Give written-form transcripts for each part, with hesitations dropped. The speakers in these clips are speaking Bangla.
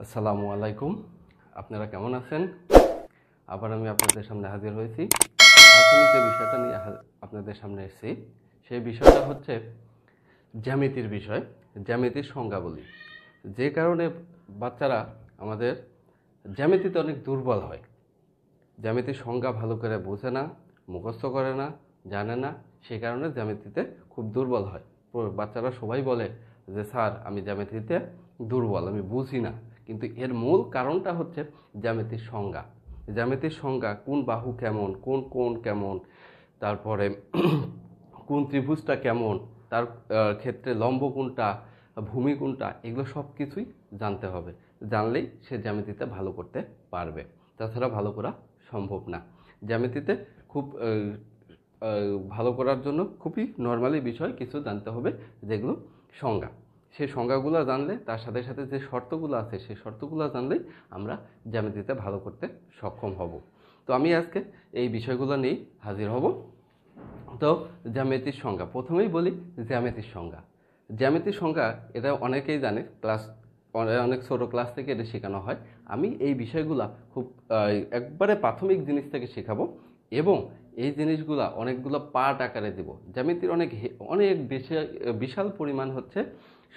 আসসালামু আলাইকুম। আপনারা কেমন আছেন? আবার আমি আপনাদের সামনে হাজির হয়েছি। আজ আমি যে বিষয়টা নিয়ে আপনাদের সামনে এসেছি সেই বিষয়টা হচ্ছে জ্যামিতির বিষয়, জ্যামিতির সংজ্ঞাবলী। যে কারণে বাচ্চারা আমাদের জ্যামিতিতে অনেক দুর্বল হয়, জ্যামিতির সংজ্ঞা ভালো করে বোঝে না, মুখস্থ করে না, জানে না, সেই কারণে জ্যামিতিতে খুব দুর্বল হয়। বাচ্চারা সবাই বলে যে স্যার আমি জ্যামিতিতে দুর্বল, আমি বুঝি না। কিন্তু এর মূল কারণটা হচ্ছে জ্যামিতির সংজ্ঞা। জ্যামিতির সংজ্ঞা, কোন বাহু কেমন, কোন কোণ কেমন, তারপরে কোন ত্রিভুজটা কেমন, তার ক্ষেত্রে লম্ব কোনটা, ভূমি কোনটা, এগুলো সব কিছুই জানতে হবে। জানলেই সে জ্যামিতিতে ভালো করতে পারবে, তাছাড়া ভালো করা সম্ভব না। জ্যামিতিতে খুব ভালো করার জন্য খুবই নর্মালি বিষয় কিছু জানতে হবে, যেগুলো সংজ্ঞা। সেই সংজ্ঞাগুলো জানলে, তার সাথে সাথে যে শর্তগুলো আছে সেই শর্তগুলো জানলেই আমরা জ্যামিতিতে ভালো করতে সক্ষম হব। তো আমি আজকে এই বিষয়গুলো নিয়েই হাজির হব। তো জ্যামিতির সংজ্ঞা, প্রথমেই বলি জ্যামিতির সংজ্ঞা। জ্যামিতির সংজ্ঞা এটা অনেকেই জানে, অনেক ছোটো ক্লাস থেকে এটা শেখানো হয়। আমি এই বিষয়গুলা খুব একবারে প্রাথমিক জিনিস থেকে শেখাবো, এবং এই জিনিসগুলা অনেকগুলো পার্ট আকারে দেব। জ্যামিতির অনেক বেশি বিশাল পরিমাণ হচ্ছে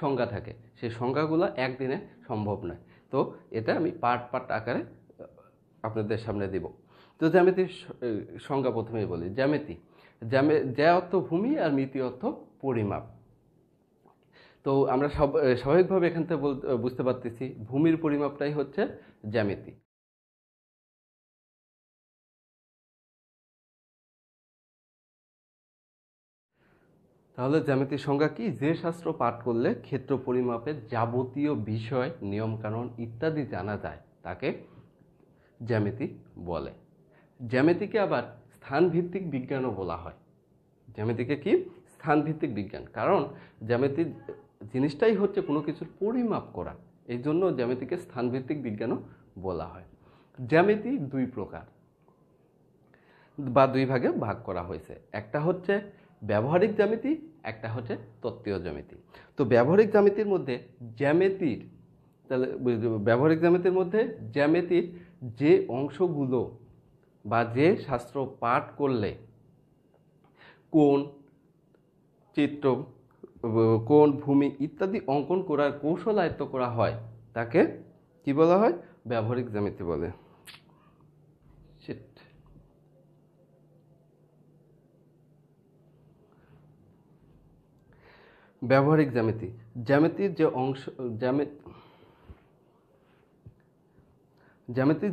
সংজ্ঞা থাকে, সেই সংজ্ঞাগুলো একদিনে সম্ভব নয়। তো এটা আমি পার্ট পার্ট আকারে আপনাদের সামনে দেব। তো জ্যামিতির সংজ্ঞা প্রথমেই বলি। জ্যা অর্থ ভূমি আর মিতি অর্থ পরিমাপ। তো আমরা স্বাভাবিকভাবে এখান থেকে বুঝতে পারতেছি ভূমির পরিমাপটাই হচ্ছে জ্যামিতি। তাহলে জ্যামিতির সংজ্ঞা কি? যে শাস্ত্র পাঠ করলে ক্ষেত্র পরিমাপের যাবতীয় বিষয়, নিয়মকানুন ইত্যাদি জানা যায় তাকে জ্যামিতি বলে। জ্যামিতিকে আবার স্থানভিত্তিক বিজ্ঞানও বলা হয়। জ্যামিতিকে কি? স্থানভিত্তিক বিজ্ঞান। কারণ জ্যামিতি জিনিসটাই হচ্ছে কোনো কিছুর পরিমাপ করা, এই জন্য জ্যামিতিকে স্থানভিত্তিক বিজ্ঞানও বলা হয়। জ্যামিতি দুই প্রকার বা দুই ভাগে ভাগ করা হয়েছে। একটা হচ্ছে ব্যবহারিক জ্যামিতি, একটা হচ্ছে তত্ত্বীয় জ্যামিতি। তো ব্যবহারিক জ্যামিতির মধ্যে জ্যামিতির যে অংশগুলো বা যে শাস্ত্র পাঠ করলে কোণ, চিত্র, কোণ, ভূমি ইত্যাদি অঙ্কন করার কৌশল আয়ত্ত করা হয় তাকে কি বলা হয়? ব্যবহারিক জ্যামিতি বলে। ব্যবহারিক জ্যামিতি, জ্যামিতির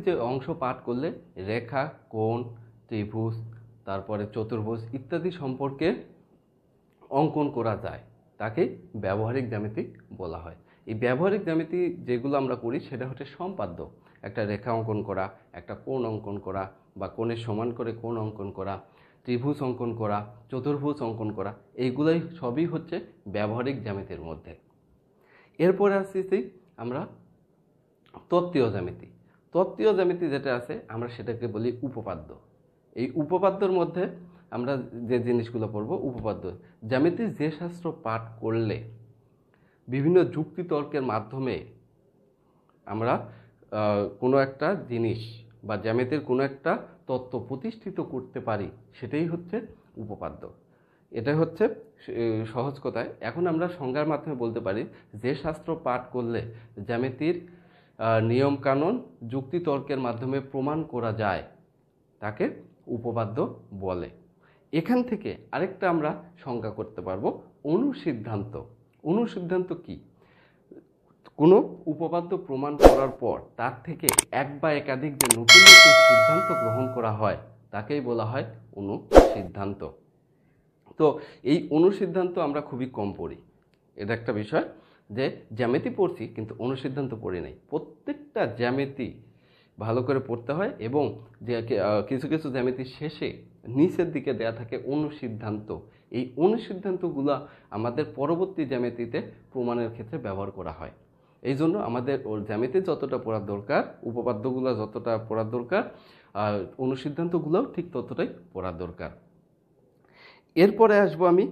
যে অংশ পাঠ করলে রেখা, কোণ, ত্রিভুজ, তারপরে চতুর্ভুজ ইত্যাদি সম্পর্কে অঙ্কন করা যায় তাকে ব্যবহারিক জ্যামিতি বলা হয়। এই ব্যবহারিক জ্যামিতি যেগুলো আমরা করি সেটা হচ্ছে সম্পাদ্য। একটা রেখা অঙ্কন করা, একটা কোণ অঙ্কন করা, বা কোণের সমান করে কোণ অঙ্কন করা, ত্রিভুজ অঙ্কন করা, চতুর্ভুজ অঙ্কন করা, এইগুলোই সবই হচ্ছে ব্যবহারিক জ্যামিতির মধ্যে। এরপরে আসছি আমরা তত্ত্বীয় জ্যামিতি। তত্ত্বীয় জ্যামিতি যেটা আছে আমরা সেটাকে বলি উপপাদ্য। এই উপপাদ্যর মধ্যে আমরা যে জিনিসগুলো পড়ব, উপপাদ্য। জ্যামিতির যে শাস্ত্র পাঠ করলে বিভিন্ন যুক্তিতর্কের মাধ্যমে আমরা কোনো একটা জিনিস বা জ্যামিতির কোনো একটা তত্ত্ব প্রতিষ্ঠিত করতে পারি, সেটাই হচ্ছে উপপাদ্য। এটা হচ্ছে সহজ কথায়। এখন আমরা সংজ্ঞার মাধ্যমে বলতে পারি যে শাস্ত্র পাঠ করলে জ্যামিতির নিয়মকানুন যুক্তিতর্কের মাধ্যমে প্রমাণ করা যায় তাকে উপপাদ্য বলে। এখান থেকে আরেকটা আমরা সংজ্ঞা করতে পারবো, অনুসিদ্ধান্ত। অনুসিদ্ধান্ত কি? কোনো উপপাদ্য প্রমাণ করার পর তার থেকে এক বা একাধিক যে নতুন নতুন সিদ্ধান্ত গ্রহণ করা হয় তাকেই বলা হয় অনুসিদ্ধান্ত। তো এই অনুসিদ্ধান্ত আমরা খুবই কম পড়ি। এটা একটা বিষয় যে জ্যামিতি পড়ছি কিন্তু অনুসিদ্ধান্ত পড়ি নাই। প্রত্যেকটা জ্যামিতি ভালো করে পড়তে হয়, এবং যে কিছু কিছু জ্যামিতির শেষে নিচের দিকে দেয়া থাকে অনুসিদ্ধান্ত। এই অনুসিদ্ধান্তগুলো আমাদের পরবর্তী জ্যামিতিতে প্রমাণের ক্ষেত্রে ব্যবহার করা হয়। এই জন্য আমাদের জ্যামিতি যতটা পড়ার দরকার, উপপাদ্যগুলো যতটা পড়ার দরকার, আর অনুসিদ্ধান্তগুলোও ঠিক ততটাই পড়ার দরকার। এরপরে আসবো আমি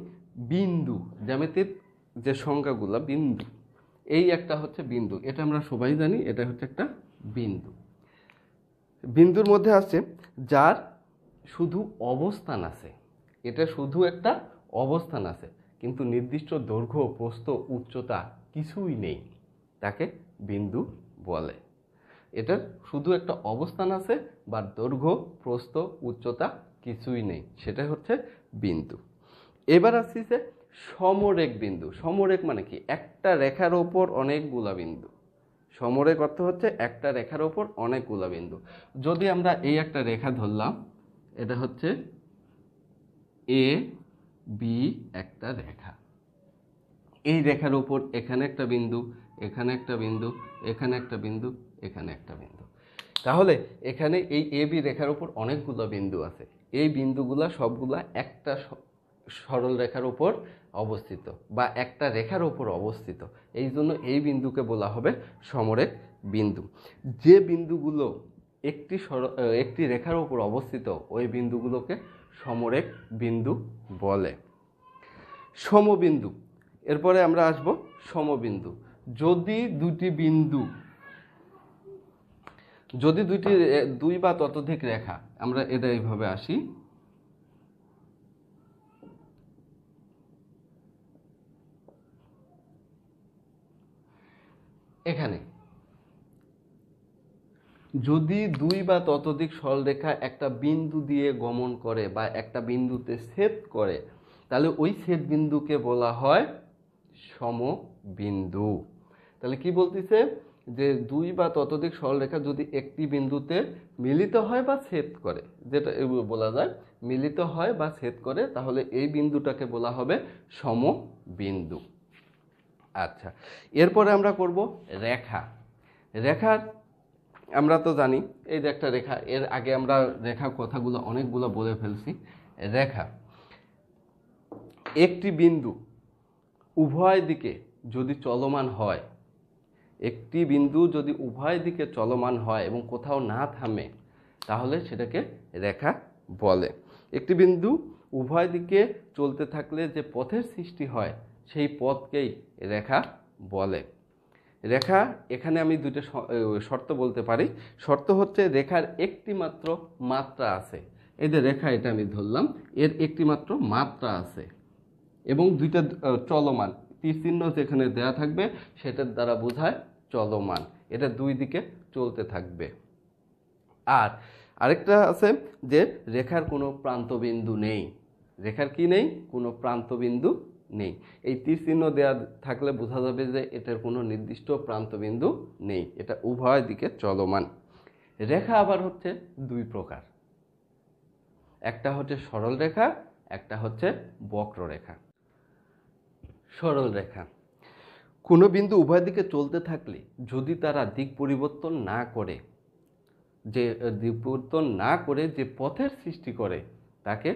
বিন্দু। জ্যামিতির যে সংজ্ঞাগুলো, বিন্দু, এই একটা হচ্ছে বিন্দু, এটা আমরা সবাই জানি, এটা হচ্ছে একটা বিন্দু। বিন্দুর মধ্যে আছে যার শুধু অবস্থান আছে, এটা শুধু একটা অবস্থান আছে, কিন্তু নির্দিষ্ট দৈর্ঘ্য, প্রস্থ, উচ্চতা কিছুই নেই, তাকে বিন্দু বলে। এটার শুধু একটা অবস্থান আছে বা দৈর্ঘ্য, প্রস্থ, উচ্চতা কিছুই নেই, সেটা হচ্ছে বিন্দু। এবার আসছি যে সমরেখ বিন্দু। সমরেখ মানে কি? একটা রেখার ওপর অনেকগুলা বিন্দু। সমরেখ অর্থ হচ্ছে একটা রেখার ওপর অনেকগুলা বিন্দু। যদি আমরা এই একটা রেখা ধরলাম, এটা হচ্ছে এ বি একটা রেখা, এই রেখার উপর এখানে একটা বিন্দু, এখানে একটা বিন্দু, এখানে একটা বিন্দু, এখানে একটা বিন্দু। তাহলে এখানে এই এ বি রেখার উপর অনেকগুলো বিন্দু আছে, এই বিন্দুগুলা সবগুলা একটা সরল রেখার উপর অবস্থিত বা একটা রেখার উপর অবস্থিত, এই জন্য এই বিন্দুকে বলা হবে সমরেখ বিন্দু। যে বিন্দুগুলো একটি রেখার উপর অবস্থিত, ওই বিন্দুগুলোকে সমরেখ বিন্দু বলে। সমবিন্দু, এরপরে আমরা আসব সমবিন্দু। যদি দুই বা ততোধিক রেখা, আমরা এটা এইভাবে আসি, এখানে যদি দুই বা ততোধিক সরলরেখা একটা বিন্দু দিয়ে গমন করে বা একটা বিন্দুতে ছেদ করে, তাহলে ওই ছেদ বিন্দুকে বলা হয় সমবিন্দু। তাহলে কি বলতেছে? যে দুই বা ততোধিক সরলরেখা যদি একটি বিন্দুতে মিলিত হয় বা ছেদ করে, যেটা বলা যায় মিলিত হয় বা ছেদ করে, তাহলে এই বিন্দুটাকে বলা হবে সমবিন্দু। আচ্ছা, এরপরে আমরা করব রেখা। রেখার আমরা তো জানি, এই যে একটা রেখা, এর আগে আমরা রেখা কথাগুলো অনেকগুলো বলে ফেলছি। রেখা একটি বিন্দু উভয় দিকে যদি চলমান হয়, একটি বিন্দু যদি উভয় দিকে চলমান হয় এবং কোথাও না থামে, তাহলে সেটাকে রেখা বলে। একটি বিন্দু উভয় দিকে চলতে থাকলে যে পথের সৃষ্টি হয়, সেই পথকেই রেখা বলে। রেখা, এখানে আমি দুটো শর্ত বলতে পারি। শর্ত হচ্ছে রেখার একটি মাত্র মাত্রা আছে, এই যে রেখা এটা আমি ধরলাম, এর একটি মাত্র মাত্রা আছে এবং দুইটা চলমান, তীর চিহ্ন যেখানে দেয়া থাকবে সেটার দ্বারা বোঝায় চলমান, এটা দুই দিকে চলতে থাকবে। আর আরেকটা আছে যে রেখার কোনো প্রান্তবিন্দু নেই। রেখার কি নেই? কোনো প্রান্তবিন্দু নেই। এই তীর চিহ্ন দেয়া থাকলে বোঝা যাবে যে এটার কোনো নির্দিষ্ট প্রান্তবিন্দু নেই, এটা উভয় দিকে চলমান। রেখা আবার হচ্ছে দুই প্রকার, একটা হচ্ছে সরল রেখা, একটা হচ্ছে বক্ররেখা। সরল রেখা, কোনো বিন্দু উভয় দিকে চলতে থাকলে যদি তারা দিক পরিবর্তন না করে, যে পথের সৃষ্টি করে, তাকে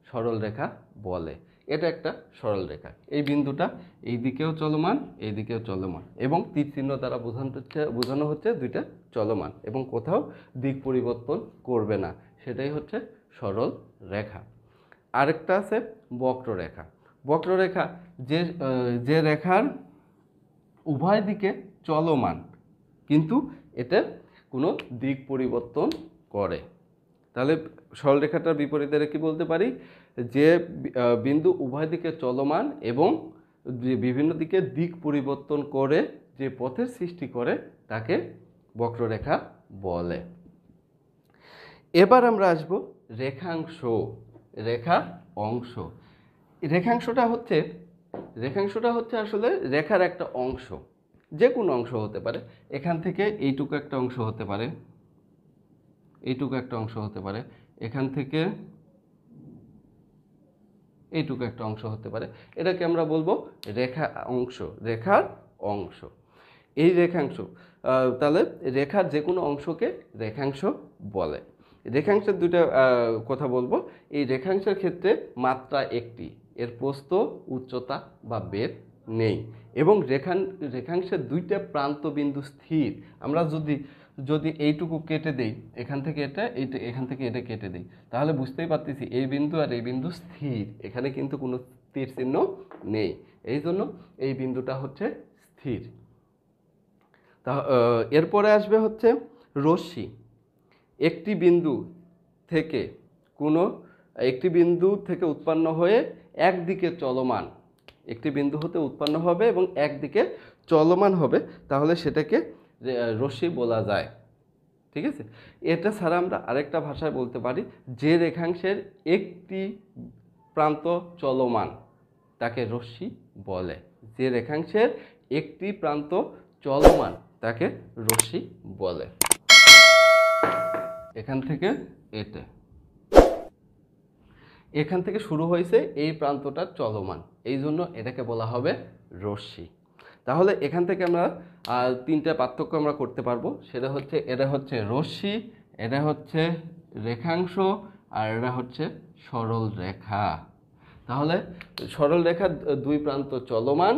সরল রেখা বলে। এটা একটা সরল রেখা, এই বিন্দুটা এই দিকেও চলমান, এই দিকেও চলমান এবং তীর চিহ্ন দ্বারা বোঝানো হচ্ছে দুইটা চলমান এবং কোথাও দিক পরিবর্তন করবে না, সেটাই হচ্ছে সরল রেখা। আরেকটা আছে বক্ররেখা। বক্ররেখা যে রেখার উভয় দিকে চলমান কিন্তু এতে কোনো দিক পরিবর্তন করে। তাহলে সরলরেখাটার বিপরীতে কি বলতে পারি? যে বিন্দু উভয় দিকে চলমান এবং বিভিন্ন দিকে দিক পরিবর্তন করে যে পথের সৃষ্টি করে, তাকে বক্ররেখা বলে। এবার আমরা আসব রেখাংশ, রেখার অংশ। রেখাংশটা হচ্ছে আসলে রেখার একটা অংশ, যে কোনো অংশ হতে পারে। এখান থেকে এইটুকু একটা অংশ হতে পারে, এইটুকু একটা অংশ হতে পারে, এখান থেকে এইটুকু একটা অংশ হতে পারে, এটাকে আমরা বলবো রেখার অংশ। এই রেখাংশ, তাহলে রেখার যে কোনো অংশকে রেখাংশ বলে। রেখাংশের দুইটা কথা বলবো। এই রেখাংশের ক্ষেত্রে মাত্রা একটি, এর প্রস্থ, উচ্চতা বা বেধ নেই এবং রেখাংশের দুইটা প্রান্ত বিন্দু স্থির। আমরা যদি এইটুকু কেটে দেই, এখান থেকে এখান থেকে এটা কেটে দেই, তাহলে বুঝতেই পারতেছি এই বিন্দু আর এই বিন্দু স্থির, এখানে কিন্তু কোনো তীর চিহ্ন নেই, এই জন্য এই বিন্দুটা হচ্ছে স্থির। তা এরপরে আসবে হচ্ছে রশ্মি। একটি বিন্দু থেকে কোনো একটি বিন্দু থেকে উৎপন্ন হয়ে একদিকে চলমান, একটি বিন্দু হতে উৎপন্ন হবে এবং একদিকে চলমান হবে, তাহলে সেটাকে রশ্মি বলা যায়। ঠিক আছে, এটা ছাড়া আমরা আরেকটা ভাষায় বলতে পারি, যে রেখাংশের একটি প্রান্ত চলমান তাকে রশ্মি বলে। যে রেখাংশের একটি প্রান্ত চলমান তাকে রশ্মি বলে। এখান থেকে এখান থেকে শুরু হয়েছে, এই প্রান্তটা চলমান, এই জন্য এটাকে বলা হবে রশ্মি। তাহলে এখান থেকে আমরা তিনটা পার্থক্য আমরা করতে পারবো, সেটা হচ্ছে এটা হচ্ছে রশ্মি, এটা হচ্ছে রেখাংশ, আর এটা হচ্ছে সরল রেখা। তাহলে সরল রেখার দুই প্রান্ত চলমান,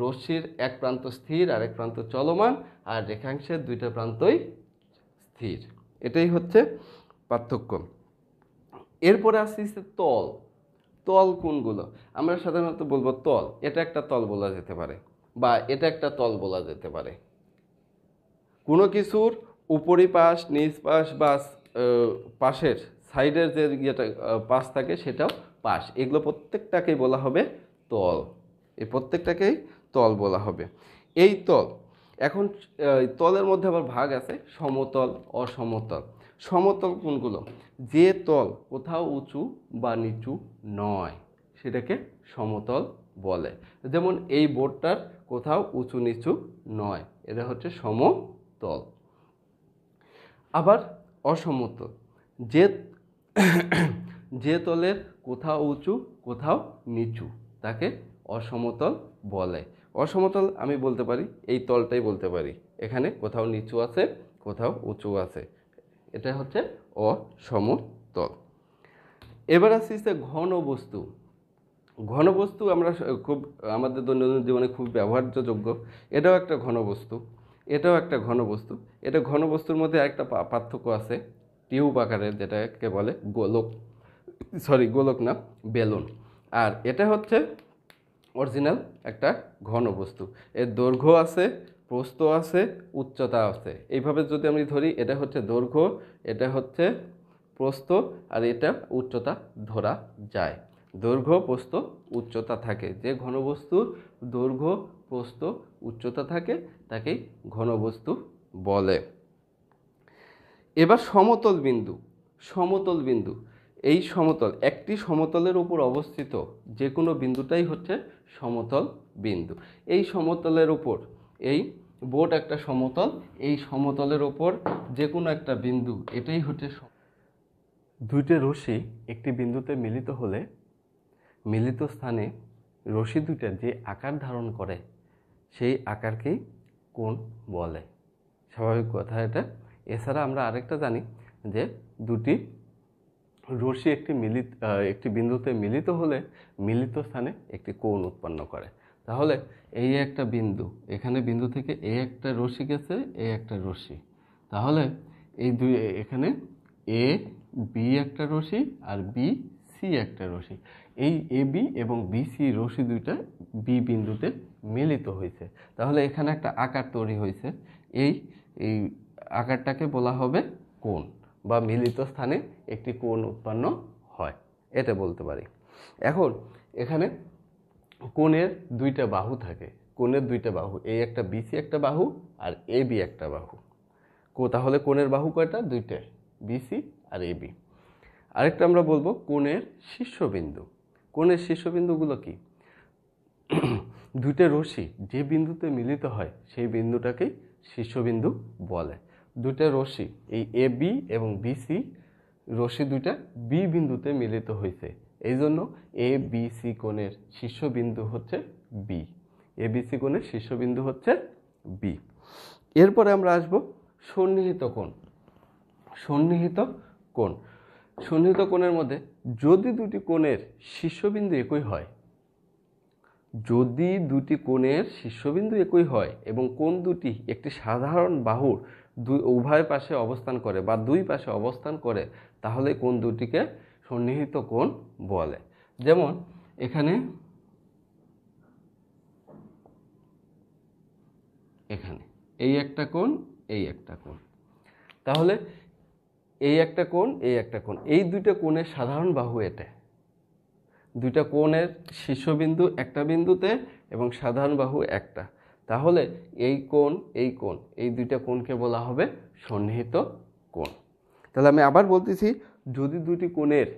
রশ্মির এক প্রান্ত স্থির আর এক প্রান্ত চলমান, আর রেখাংশের দুইটা প্রান্তই স্থির। এটাই হচ্ছে পার্থক্য। এরপরে আসছে তল। তল কোনগুলো? আমরা সাধারণত বলবো তল, এটা একটা তল বলা যেতে পারে, বা এটা একটা তল বলা যেতে পারে। কোনো কিছুর উপরিপাশ, নিচ পাশ বা পাশের সাইডের যে ইয়েটা পাশ থাকে সেটাও পাশ, এগুলো প্রত্যেকটাকেই বলা হবে তল। এই প্রত্যেকটাকেই তল বলা হবে। এই তল, এখন তলের মধ্যে আবার ভাগ আছে সমতল, অসমতল। সমতল কোনগুলো? যে তল কোথাও উঁচু বা নিচু নয় সেটাকে সমতল বলে। যেমন এই বোর্ডটার কোথাও উঁচু নিচু নয়, এটা হচ্ছে সমতল। আবার অসমতল, যে তলের কোথাও উঁচু কোথাও নিচু তাকে অসমতল বলে। অসমতল আমি বলতে পারি এই তলটাই বলতে পারি, এখানে কোথাও নিচু আছে কোথাও উঁচু আছে, এটা হচ্ছে অসমতল। এবার আসছে ঘনবস্তু। ঘনবস্তু আমরা খুব আমাদের দৈনন্দিন জীবনে খুব ব্যবহার্যযোগ্য, এটাও একটা ঘনবস্তু, এটাও একটা ঘনবস্তু। এটা ঘনবস্তুর মধ্যে একটা পার্থক্য আছে, টিউব আকারের, যেটাকে বলে গোলক, গোলক না, বেলুন। আর এটা হচ্ছে অরিজিনাল একটা ঘনবস্তু, এর দৈর্ঘ্য আছে, প্রস্থ আছে, উচ্চতা আছে। এইভাবে যদি আমি ধরি, এটা হচ্ছে দৈর্ঘ্য, এটা হচ্ছে প্রস্থ, আর এটা উচ্চতা ধরা যায়। দৈর্ঘ্য, প্রস্থ, উচ্চতা থাকে, যে ঘনবস্তুর দৈর্ঘ্য, প্রস্থ, উচ্চতা থাকে তাকেই ঘনবস্তু বলে। এবার সমতল বিন্দু। সমতল বিন্দু, এই সমতল, একটি সমতলের উপর অবস্থিত যে কোনো বিন্দুটাই হচ্ছে সমতল বিন্দু। এই সমতলের উপর, এই বোর্ড একটা সমতল, এই সমতলের উপর যে কোনো একটা বিন্দু, এটাই হচ্ছে দুইটি রশ্মি একটি বিন্দুতে মিলিত হলে মিলিত স্থানে রশ্মি দুইটা যে আকার ধারণ করে সেই আকারকেই কোণ বলে। স্বাভাবিক কথা এটা। এছাড়া আমরা আরেকটা জানি যে দুটি রশ্মি একটি বিন্দুতে মিলিত হলে মিলিত স্থানে একটি কোণ উৎপন্ন করে। তাহলে এই একটা বিন্দু, এখানে বিন্দু থেকে এই একটা রশ্মি গেছে, এই একটা রশ্মি, তাহলে এই দুই, এখানে এ বি একটা রশ্মি আর বি সি একটা রশ্মি, এই এ বি এবং বি সি রশ্মি দুইটা বি বিন্দুতে মিলিত হয়েছে, তাহলে এখানে একটা আকার তৈরি হয়েছে। এই আকারটাকে বলা হবে কোণ, বা মিলিত স্থানে একটি কোণ উৎপন্ন হয়, এটা বলতে পারি। এখন এখানে কোণের দুইটা বাহু থাকে, কোণের দুইটা বাহু, এই একটা বিসি একটা বাহু আর এ বি একটা বাহু। তাহলে কোণের বাহু কয়টা? দুইটা, বিসি আর এ বি। আরেকটা আমরা বলবো কোণের শীর্ষবিন্দু। কোণের শীর্ষবিন্দুগুলো কি? দুইটা রশ্মি যে বিন্দুতে মিলিত হয় সেই বিন্দুটাকেই শীর্ষবিন্দু বলে। দুইটা রশ্মি, এই এ বি এবং বিসি রশ্মি দুইটা বি বিন্দুতে মিলিত হয়েছে, এই জন্য এ বি সি কোণের শীর্ষবিন্দু হচ্ছে বি। এ বি সি কোণের শীর্ষবিন্দু হচ্ছে বি। এরপরে আমরা আসবো সন্নিহিত কোণ। সন্নিহিত কোণ, সন্নিহিত কোণের মধ্যে যদি দুটি কোণের শীর্ষবিন্দু একই হয়, যদি দুটি কোণের শীর্ষবিন্দু একই হয় এবং কোণ দুটি একটি সাধারণ বাহুর উভয় পাশে অবস্থান করে বা দুই পাশে অবস্থান করে, তাহলে কোণ দুটিকে সন্নিহিত কোণ বলে। যেমন এখানে এই একটা কোণ, এই একটা কোণ। তাহলে এই একটা কোণ, এই একটা কোণ, এই দুইটা কোণের সাধারণ বাহু এটা। দুইটা কোণের শীর্ষবিন্দু একটা বিন্দুতে এবং সাধারণ বাহু একটা। তাহলে এই কোণ, এই কোণ, এই দুইটা কোণকে বলা হবে সন্নিহিত কোণ। তাহলে আমি আবার বলতেছি, যদি দুটি কোণের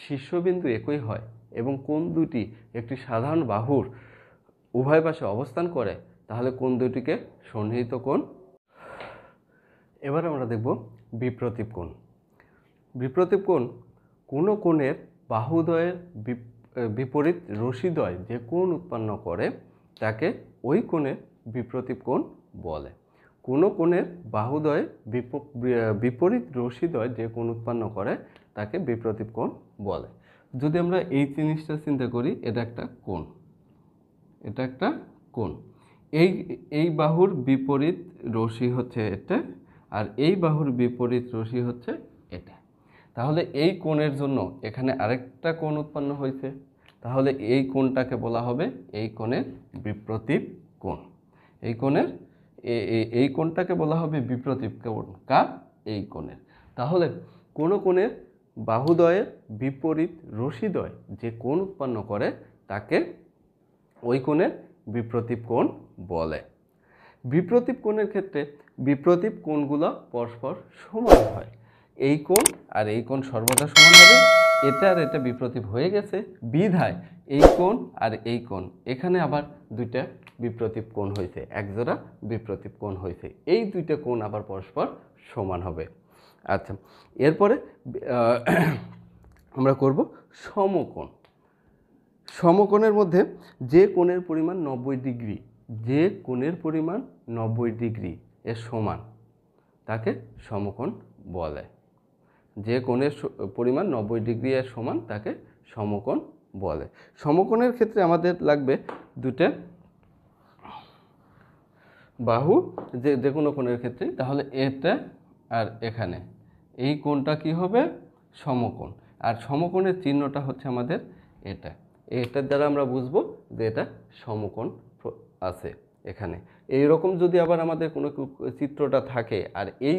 শীর্ষবিন্দু একই হয় এবং কোণ দুটি একটি সাধারণ বাহুর উভয় পাশে অবস্থান করে, তাহলে কোণ দুটিকে সন্নিহিত কোণ। এবার আমরা দেখব বিপ্রতীপ কোণ। বিপ্রতীপ কোণ কোনো কোণের বাহুদ্বয়ের বিপরীত রশ্মিদ্বয় যে কোণ উৎপন্ন করে তাকে ওই কোণের বিপ্রতীপ কোণ বলে। কোনো কোণের বাহুদ্বয়ের বিপরীত রশ্মিদ্বয় যে কোণ উৎপন্ন করে তাকে বিপ্রতীপ কোণ বলে। যদি আমরা এই জিনিসটা চিন্তা করি, এটা একটা কোণ, এটা একটা কোণ। এই বাহুর বিপরীত রশ্মি হচ্ছে এটা, আর এই বাহুর বিপরীত রশ্মি হচ্ছে এটা। তাহলে এই কোণের জন্য এখানে আরেকটা কোণ উৎপন্ন হয়েছে, তাহলে এই কোণটাকে বলা হবে এই কোণের বিপ্রতীপ কোণ। এই কোণের এই কোণটাকে বলা হবে বিপ্রতীপ কোণ। কার? এই কোণের। তাহলে কোনো কোণের বাহুদ্বয়ের বিপরীত রশ্মিদ্বয় যে কোণ উৎপন্ন করে তাকে ওই কোণের বিপ্রতীপ কোণ বলে। বিপ্রতীপ কোণের ক্ষেত্রে বিপ্রতীপ কোণগুলো পরস্পর সমান হয়। এই কোণ আর এই কোণ সর্বদা সমান হবে। এটা আর এটা বিপ্রতীপ হয়ে গেছে বিধায় এই কোণ আর এই কোণ এখানে আবার দুইটা বিপ্রতীপ কোণ হয়েছে, একজোড়া বিপ্রতীপ কোণ হয়েছে। এই দুইটা কোণ আবার পরস্পর সমান হবে। আচ্ছা, এরপরে আমরা করব সমকোণ। সমকোণের মধ্যে যে কোণের পরিমাণ 90 ডিগ্রি, যে কোণের পরিমাণ 90 ডিগ্রি এর সমান তাকে সমকোণ বলে। যে কোণের পরিমাণ 90 ডিগ্রি এর সমান তাকে সমকোণ বলে। সমকোণের ক্ষেত্রে আমাদের লাগবে দুটো বাহু, যে কোনো কোণের ক্ষেত্রে। তাহলে এটা আর এখানে এই কোণটা কি হবে? সমকোণ। আর সমকোণের চিহ্নটা হচ্ছে আমাদের এটা। এটার দ্বারা আমরা বুঝবো যে এটা সমকোণ আছে এখানে। এইরকম যদি আবার আমাদের কোনো চিত্রটা থাকে আর এই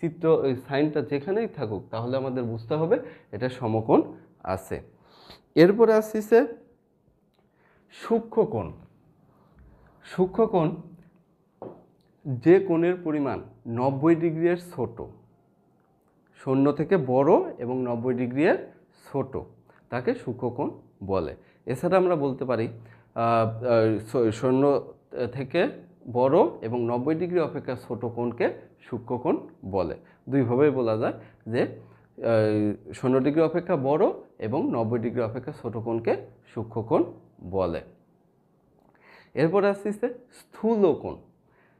চিত্র সাইনটা যেখানেই থাকুক, তাহলে আমাদের বুঝতে হবে এটা সমকোণ আছে। এরপরে আসছে সূক্ষ্মকোণ। সূক্ষ্মকোণ যে কোণের পরিমাণ 90 ডিগ্রি এর ছোট, 0 থেকে বড় এবং 90 ডিগ্রি এর ছোট তাকে সূক্ষ্মকোণ বলে। এছাড়া আমরা বলতে পারি 0 থেকে বড় এবং 90 ডিগ্রি অপেক্ষা ছোট কোণকে সূক্ষ্মকোণ বলে। দুইভাবেই বলা যায় যে 0 ডিগ্রি অপেক্ষা বড় এবং 90 ডিগ্রি অপেক্ষা ছোট কোণকে সূক্ষ্মকোণ বলে। এরপর আসছে স্থূলকোণ।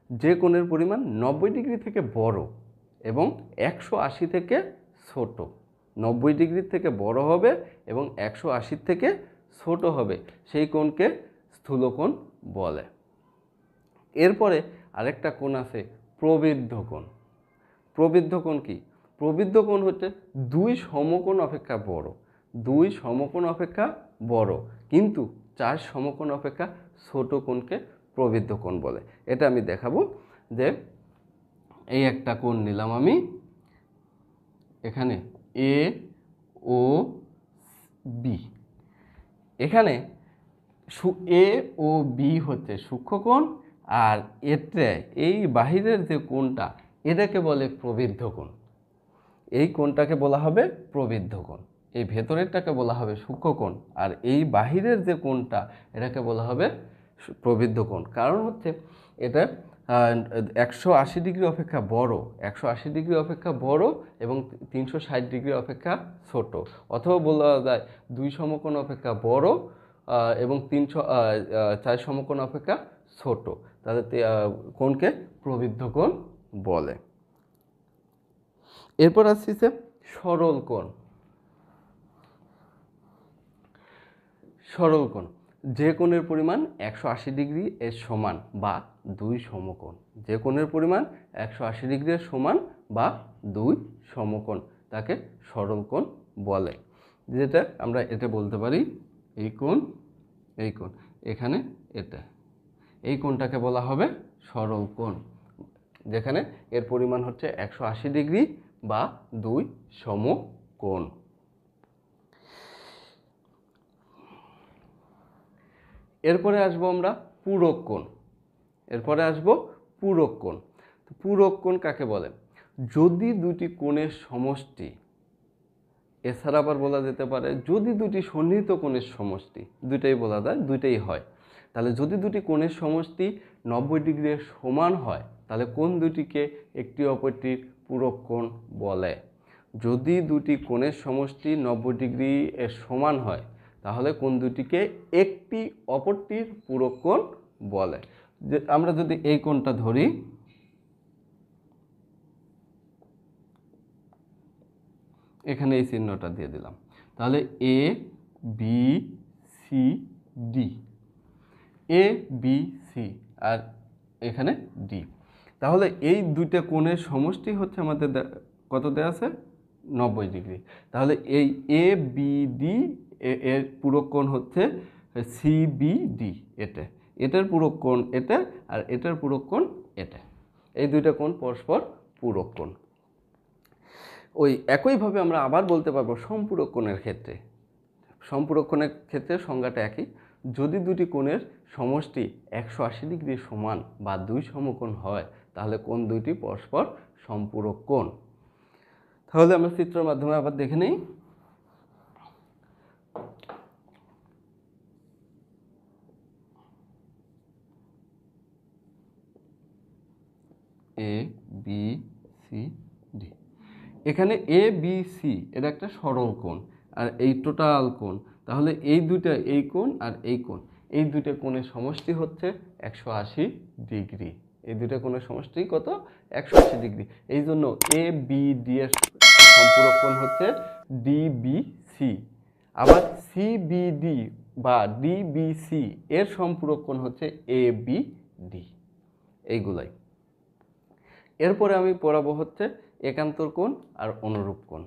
যে কোণের পরিমাণ 90 ডিগ্রি থেকে বড় এবং 180 থেকে ছোট, 90 ডিগ্রি থেকে বড় হবে এবং 180 থেকে ছোট হবে, সেই কোণকে স্থূলকোণ বলে। এরপরে আরেকটা কোণ আছে প্রবৃদ্ধ কোণ। প্রবৃদ্ধ কোণ কি? প্রবৃদ্ধ কোণ হচ্ছে দুই সমকোণ অপেক্ষা বড়, দুই সমকোণ অপেক্ষা বড় কিন্তু 4 সমকোণ অপেক্ষা ছোট কোণকে প্রবৃদ্ধ কোণ বলে। এটা আমি দেখাবো যে এই একটা কোণ নিলাম আমি, এখানে এ ও বি, এখানে এ ও বি হচ্ছে সূক্ষ্মকোণ, আর এটা এই বাহিরের যে কোণটা এটাকে বলে প্রবৃদ্ধ কোণ। এই কোণটাকে বলা হবে প্রবৃদ্ধ কোণ, এই ভেতরেরটাকে বলা হবে সূক্ষ্মকোণ, আর এই বাহিরের যে কোণটা এটাকে বলা হবে প্রবৃদ্ধ কোণ। কারণ হচ্ছে এটা 180 ডিগ্রি অপেক্ষা বড়, 180 ডিগ্রি অপেক্ষা বড় এবং 360 ডিগ্রি অপেক্ষা ছোট, অথবা বলা যায় দুই সমকোণ অপেক্ষা বড় এবং 4 সমকোণ অপেক্ষা ছোট, তাদের কোণকে প্রবৃদ্ধ কোণ বলে। এরপর আসছে সরল কোণ। সরল কোণ যে কোণের পরিমাণ 180 ডিগ্রি এর সমান বা দুই সমকোণ, যে কোণের পরিমাণ 180 ডিগ্রি এর সমান বা দুই সমকোণ তাকে সরল কোণ বলে। যেটা আমরা এটা বলতে পারি এই কোণ, এই কোণ, এখানে এটা, এই কোণটাকে বলা হবে সরল কোণ। যেখানে এর পরিমাণ হচ্ছে 180 ডিগ্রি বা 2 সমকোণ। এরপরে আসবো আমরা পূরক কোণ। এরপরে আসবো পূরক কোণ। তো পূরক কোণ কাকে বলে? যদি দুটি কোণের সমষ্টি, এছাড়া আবার বলা যেতে পারে যদি দুটি সন্নিহিত কোণের সমষ্টি, দুইটাই বলা যায়, দুইটাই হয়। তাহলে যদি দুটি কোণের সমষ্টি 90 ডিগ্রির সমান হয় তাহলে কোণ দুটিকে একটি অপরটির পূরক কোণ বলে। যদি দুটি কোণের সমষ্টি 90 ডিগ্রি এর সমান হয় তাহলে কোণ দুটিকে একটি অপরটির পূরক কোণ বলে। যে আমরা যদি এই কোণটা ধরি, এখানে এই চিহ্নটা দিয়ে দিলাম, তাহলে A B C D, A B C আর এখানে ডি। তাহলে এই দুইটা কোণের সমষ্টি হচ্ছে আমাদের কত দেওয়া আছে? 90 ডিগ্রি। তাহলে এই এ বি ডি এর পূরক কোণ হচ্ছে সি বি ডি, এটার পূরক কোণ এটা, আর এটার পূরক কোণ এটা। এই দুইটা কোণ পরস্পর পূরক কোণ। ওই একইভাবে আমরা আবার বলতে পারবো সম্পূরক কোণের ক্ষেত্রে। সম্পূরক কোণের ক্ষেত্রে সংজ্ঞাটা একই। যদি দুটি কোণের সমষ্টি 180 ডিগ্রি সমান বা 2 সমকোণ হয় তাহলে কোণ দুইটি পরস্পর সম্পূরক কোণ। তাহলে আমরা চিত্রের মাধ্যমে আবার দেখে নেই। এ বি সি ডি, এখানে এ বি সি এটা একটা সরল কোণ আর এই টোটাল কোণ। তাহলে এই দুইটা, এই কোণ আর এই কোণ, এই দুইটা কোণের সমষ্টি হচ্ছে 180 ডিগ্রি। এই দুইটা কোণের সমষ্টি কত? 180 ডিগ্রি। এই জন্য এ বি ডি এর সম্পূরক কোণ হচ্ছে ডিবিসি। আবার সিবিডি বা ডিবিসি এর সম্পূরক কোণ হচ্ছে এবিডি। এইগুলাই। এরপরে আমি পড়াবো হচ্ছে একান্তর কোণ আর অনুরূপ কোণ।